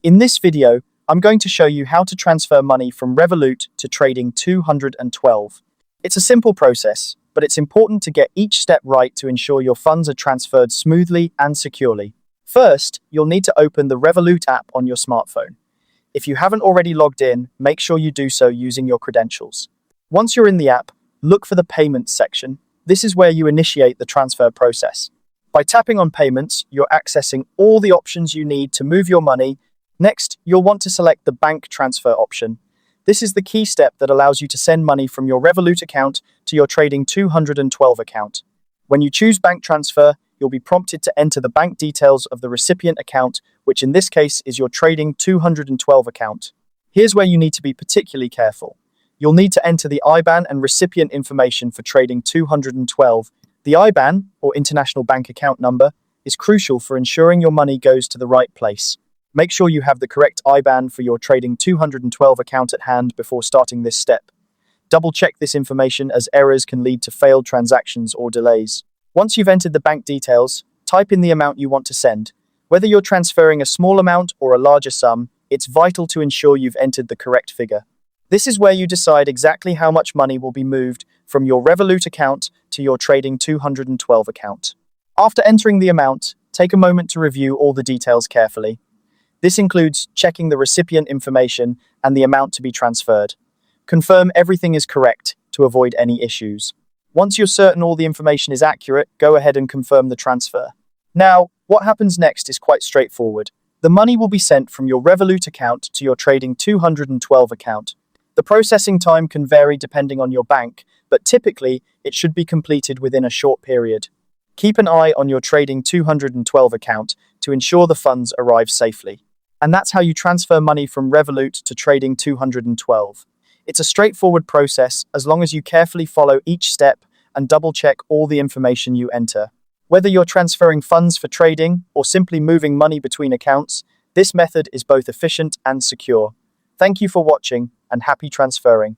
In this video, I'm going to show you how to transfer money from Revolut to Trading 212. It's a simple process, but it's important to get each step right to ensure your funds are transferred smoothly and securely. First, you'll need to open the Revolut app on your smartphone. If you haven't already logged in, make sure you do so using your credentials. Once you're in the app, look for the Payments section. This is where you initiate the transfer process. By tapping on Payments, you're accessing all the options you need to move your money. Next, you'll want to select the Bank Transfer option. This is the key step that allows you to send money from your Revolut account to your Trading 212 account. When you choose Bank Transfer, you'll be prompted to enter the bank details of the recipient account, which in this case is your Trading 212 account. Here's where you need to be particularly careful. You'll need to enter the IBAN and recipient information for Trading 212. The IBAN, or International Bank Account Number, is crucial for ensuring your money goes to the right place. Make sure you have the correct IBAN for your Trading 212 account at hand before starting this step. Double-check this information as errors can lead to failed transactions or delays. Once you've entered the bank details, type in the amount you want to send. Whether you're transferring a small amount or a larger sum, it's vital to ensure you've entered the correct figure. This is where you decide exactly how much money will be moved from your Revolut account to your Trading 212 account. After entering the amount, take a moment to review all the details carefully. This includes checking the recipient information and the amount to be transferred. Confirm everything is correct to avoid any issues. Once you're certain all the information is accurate, go ahead and confirm the transfer. Now, what happens next is quite straightforward. The money will be sent from your Revolut account to your Trading 212 account. The processing time can vary depending on your bank, but typically it should be completed within a short period. Keep an eye on your Trading 212 account to ensure the funds arrive safely. And that's how you transfer money from Revolut to Trading 212. It's a straightforward process as long as you carefully follow each step and double-check all the information you enter. Whether you're transferring funds for trading or simply moving money between accounts, this method is both efficient and secure. Thank you for watching and happy transferring.